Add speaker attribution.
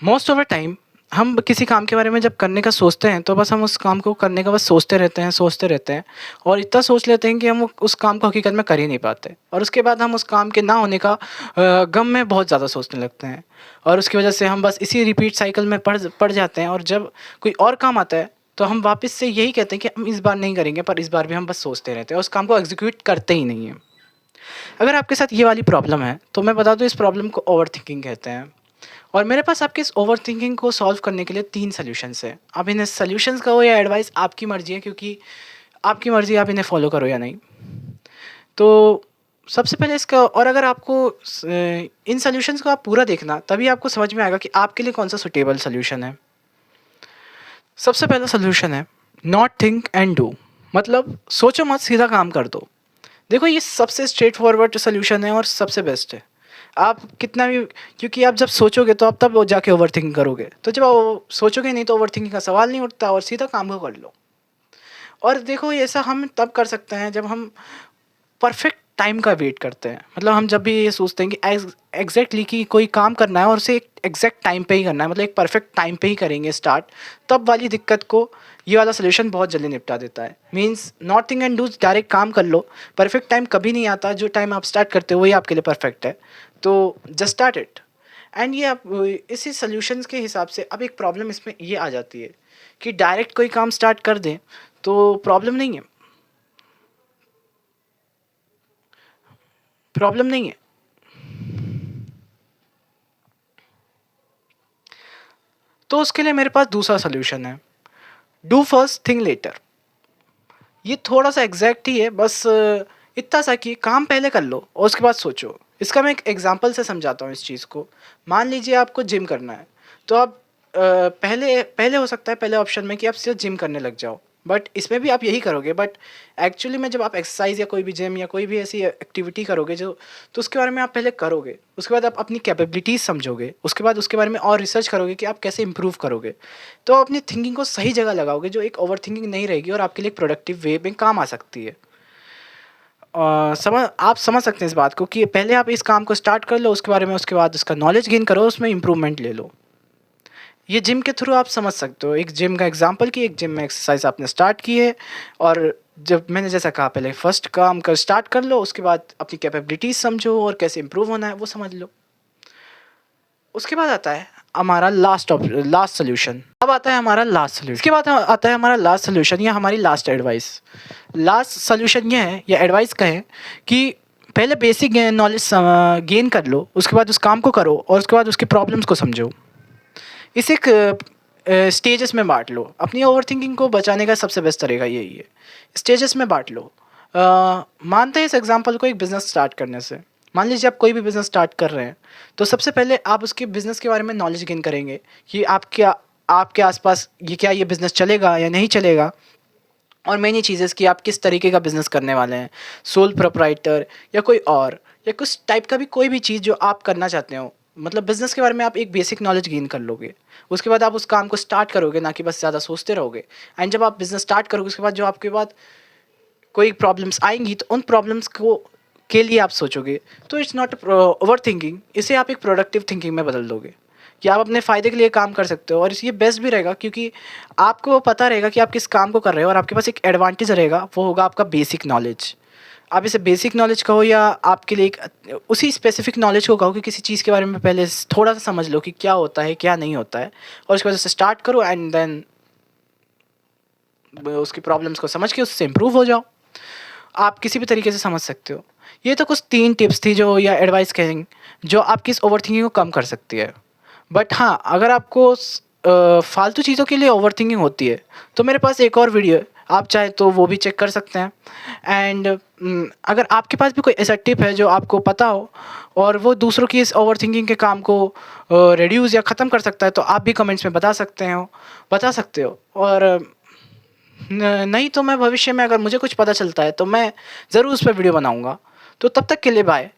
Speaker 1: Most of the time हम किसी काम के बारे में जब करने का सोचते हैं तो बस हम उस काम को करने का बस सोचते रहते हैं और इतना सोच लेते हैं कि हम उस काम को हकीकत में कर ही नहीं पाते और उसके बाद हम उस काम के ना होने का गम में बहुत ज़्यादा सोचने लगते हैं और उसकी वजह से हम बस इसी रिपीट साइकिल में पड़ जाते हैं और जब कोई और काम आता है तो हम वापस से यही कहते हैं कि हम इस बार नहीं करेंगे, पर इस बार भी हम बस सोचते रहते हैं और उस काम को एग्जीक्यूट करते ही नहीं हैं। अगर आपके साथ ये वाली प्रॉब्लम है तो मैं बता दूँ, इस प्रॉब्लम को ओवर थिंकिंग कहते हैं। और मेरे पास आपके इस ओवरथिंकिंग को सॉल्व करने के लिए 3 सॉल्यूशंस हैं। अब इन्हें सॉल्यूशंस कहो या एडवाइस, आपकी मर्ज़ी है, क्योंकि आपकी मर्ज़ी आप इन्हें फ़ॉलो करो या नहीं। तो सबसे पहले इसका, और अगर आपको इन सॉल्यूशंस को आप पूरा देखना तभी आपको समझ में आएगा कि आपके लिए कौन-सा सूटेबल सॉल्यूशन है। सबसे पहला सॉल्यूशन है नॉट थिंक एंड डू, मतलब सोचो मत, सीधा काम कर दो। देखो, ये सबसे स्ट्रेट फॉरवर्ड सॉल्यूशन है और सबसे बेस्ट है। आप कितना भी, क्योंकि आप जब सोचोगे तो आप तब वो जाके ओवरथिंक करोगे, तो जब आप सोचोगे नहीं तो ओवरथिंकिंग का सवाल नहीं उठता और सीधा काम को कर लो। और देखो, ये ऐसा हम तब कर सकते हैं जब हम परफेक्ट टाइम का वेट करते हैं। मतलब हम जब भी ये सोचते हैं कि एग्जैक्टली कि कोई काम करना है और उसे एक एग्जैक्ट टाइम पे ही करना है, मतलब एक परफेक्ट टाइम पे ही करेंगे स्टार्ट, तब वाली दिक्कत को ये वाला सोल्यूशन बहुत जल्दी निपटा देता है। Means not think and do, direct काम कर लो। परफेक्ट टाइम कभी नहीं आता, जो टाइम आप स्टार्ट करते हो वही आपके लिए परफेक्ट है। तो जस्ट स्टार्ट इट। एंड ये आप इसी सोल्यूशंस के हिसाब से, अब एक प्रॉब्लम इसमें ये आ जाती है कि डायरेक्ट कोई काम स्टार्ट कर दें तो प्रॉब्लम नहीं है, प्रॉब्लम नहीं है। तो उसके लिए मेरे पास दूसरा सोल्यूशन है, डू फर्स्ट थिंग लेटर। ये थोड़ा सा एग्जैक्ट ही है, बस इतना सा कि काम पहले कर लो और उसके बाद सोचो। इसका मैं एक एग्जांपल से समझाता हूँ इस चीज़ को। मान लीजिए आपको जिम करना है, तो आप पहले पहले हो सकता है पहले ऑप्शन में कि आप सिर्फ जिम करने लग जाओ, बट इसमें भी आप यही करोगे, बट एक्चुअली में जब आप एक्सरसाइज या कोई भी जिम या कोई भी ऐसी एक्टिविटी करोगे जो, तो उसके बारे में आप पहले करोगे, उसके बाद आप अपनी कैपेबिलिटीज़ समझोगे, उसके बाद उसके बारे में और रिसर्च करोगे कि आप कैसे इंप्रूव करोगे। तो आप अपनी थिंकिंग को सही जगह लगाओगे, जो एक ओवर थिंकिंग नहीं रहेगी और आपके लिए एक प्रोडक्टिव वे में काम आ सकती है। आप समझ सकते हैं इस बात को कि पहले आप इस काम को स्टार्ट कर लो, उसके बारे में, उसके बाद उसका नॉलेज गेन करो, उसमें इम्प्रूवमेंट ले लो। ये जिम के थ्रू आप समझ सकते हो, एक जिम का एग्जांपल कि एक जिम में एक्सरसाइज आपने स्टार्ट की है और जब मैंने जैसा कहा, पहले फर्स्ट काम कर स्टार्ट कर लो, उसके बाद अपनी कैपेबिलिटीज समझो और कैसे इंप्रूव होना है वो समझ लो। उसके बाद आता है हमारा लास्ट सोल्यूशन। अब आता है हमारा लास्ट सोल्यूशन, इसके बाद आता है हमारा लास्ट सोल्यूशन या हमारी लास्ट एडवाइस। लास्ट सोल्यूशन ये है या एडवाइस कहें कि पहले बेसिक नॉलेज गेन कर लो, उसके बाद उस काम को करो और उसके बाद उसके प्रॉब्लम्स को समझो। इसे एक स्टेजेस में बांट लो। अपनी ओवरथिंकिंग को बचाने का सबसे बेस्ट तरीका यही है, स्टेजेस में बांट लो। मानते हैं इस एग्जांपल को एक बिज़नेस स्टार्ट करने से। मान लीजिए आप कोई भी बिज़नेस स्टार्ट कर रहे हैं, तो सबसे पहले आप उसके बिज़नेस के बारे में नॉलेज गेन करेंगे कि आपके आसपास ये बिज़नेस चलेगा या नहीं चलेगा। और मेन ये चीज़ है कि आप किस तरीके का बिज़नेस करने वाले हैं, सोल प्रोप्राइटर या कोई और, या कुछ टाइप का भी कोई भी चीज़ जो आप करना चाहते हो। मतलब बिज़नेस के बारे में आप एक बेसिक नॉलेज गेन कर लोगे, उसके बाद आप उस काम को स्टार्ट करोगे, ना कि बस ज़्यादा सोचते रहोगे। एंड जब आप बिज़नेस स्टार्ट करोगे, उसके बाद जो आपके बाद कोई प्रॉब्लम्स आएँगी, तो उन प्रॉब्लम्स को के लिए आप सोचोगे। तो इट्स नॉट ओवर थिंकिंग, इसे आप एक प्रोडक्टिव थिंकिंग में बदल दोगे कि आप अपने फ़ायदे के लिए काम कर सकते हो। और ये बेस्ट भी रहेगा क्योंकि आपको पता रहेगा कि आप किस काम को कर रहे हो और आपके पास एक एडवांटेज रहेगा, वो होगा आपका बेसिक नॉलेज। आप इसे बेसिक नॉलेज कहो या आपके लिए एक उसी स्पेसिफिक नॉलेज को कहो कि किसी चीज़ के बारे में पहले थोड़ा सा समझ लो कि क्या होता है क्या नहीं होता है, और उसकी वजह से स्टार्ट करो एंड देन उसकी प्रॉब्लम्स को समझ के उससे इम्प्रूव हो जाओ। आप किसी भी तरीके से समझ सकते हो। ये तो कुछ 3 टिप्स थी जो, या एडवाइस कहेंगे, जो आपकी इस ओवरथिंकिंग को कम कर सकती है। बट हाँ, अगर आपको फालतू चीज़ों के लिए ओवरथिंकिंग होती है, तो मेरे पास एक और वीडियो है, आप चाहे तो वो भी चेक कर सकते हैं। एंड अगर आपके पास भी कोई ऐसा टिप है जो आपको पता हो और वो दूसरों की इस ओवरथिंकिंग के काम को रिड्यूस या ख़त्म कर सकता है, तो आप भी कमेंट्स में बता सकते हो। और नहीं तो मैं भविष्य में अगर मुझे कुछ पता चलता है तो मैं ज़रूर उस पे वीडियो बनाऊँगा। तो तब तक के लिए बाय।